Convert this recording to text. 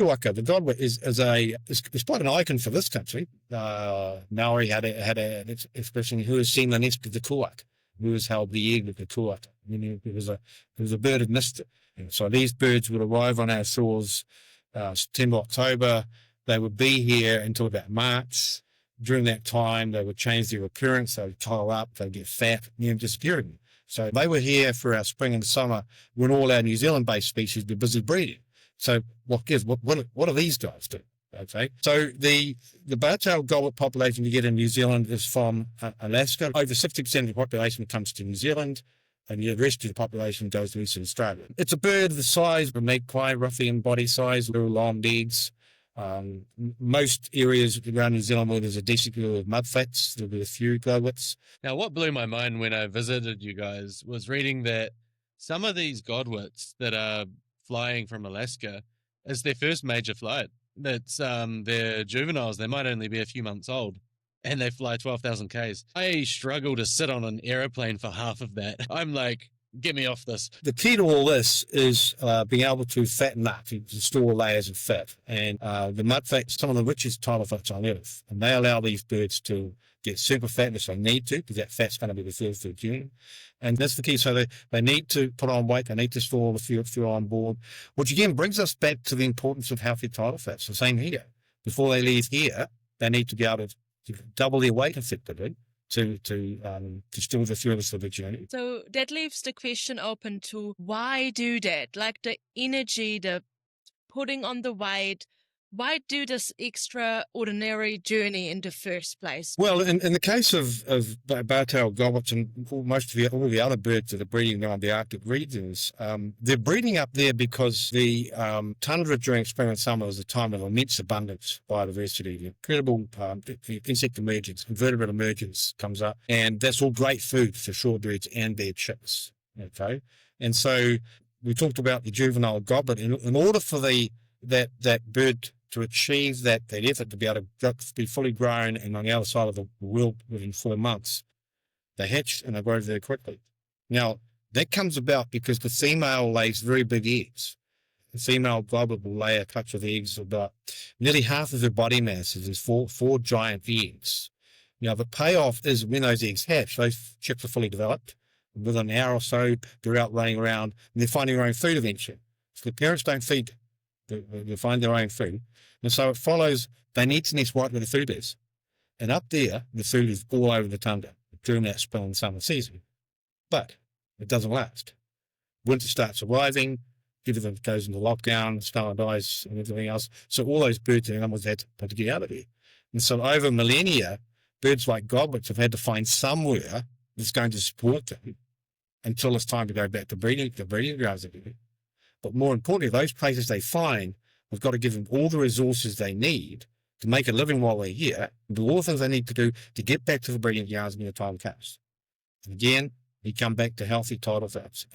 Kuaka, the godwit, is quite an icon for this country. Maori had an expression, who has seen the nest of the Kuaka, who has held the egg of the Kuaka. It was a bird of mystery. So these birds would arrive on our shores September, October. They would be here until about March. During that time, they would change their appearance. They would curl up, they'd get fat, and then disappear again. So they were here for our spring and summer when all our New Zealand-based species were busy breeding. So what do these guys do? Okay, so the bar-tailed godwit population you get in New Zealand is from Alaska. Over 60% of the population comes to New Zealand, and the rest of the population goes to Eastern Australia. It's a bird the size of a magpie, roughly in body size, little long legs. Most areas around New Zealand where there's a decent deal of mudflats, there'll be a few godwits. Now, what blew my mind when I visited you guys was reading that some of these godwits that are flying from Alaska is their first major flight. That's they're juveniles. They might only be a few months old, and they fly 12,000 Ks. I struggle to sit on an aeroplane for half of that. I'm like, get me off this. The key to all this is being able to fatten up, to store layers of fat. And the mudflats, some of the richest tidal flats on Earth, and they allow these birds to get super fat if they need to, because that fat's going to be the first food unit. And that's the key. So they need to put on weight, they need to store the fuel on board, which again brings us back to the importance of healthy tidal flats. The same here. Before they leave here, they need to be able to double their weight effectively to store the fuel for the journey. So that leaves the question open to why do that? Like the energy, the putting on the weight, why do this extraordinary journey in the first place? Well, in the case of bar-tailed godwits and most of all the other birds that are breeding around the Arctic regions, they're breeding up there because the tundra during spring and summer is a time of immense abundance, biodiversity, incredible insect emergence, invertebrate emergence comes up, and that's all great food for shorebirds and their chicks. Okay, and so we talked about the juvenile godwit. In order for that bird to achieve that effort, to be able to be fully grown and on the other side of the world within 4 months, they hatch and they grow very quickly. Now, that comes about because the female lays very big eggs. The female godwit will lay a clutch of eggs about nearly half of her body mass is four giant eggs. Now, the payoff is when those eggs hatch, those chicks are fully developed. Within an hour or so, they're out running around and they're finding their own food eventually. So the parents don't feed. They find their own food. And so it follows they need to nest right where the food is. And up there, the food is all over the tundra during that spring and summer season. But it doesn't last. Winter starts arriving, everything goes into lockdown, summer dies and everything else. So all those birds and animals had to get out of here. And so over millennia, birds like godwits have had to find somewhere that's going to support them until it's time to go back to breeding grounds again. But more importantly, those places they find, we've got to give them all the resources they need to make a living while they're here, and do all the things they need to do to get back to the breeding grounds when the time comes. And again, we come back to healthy tidal flats.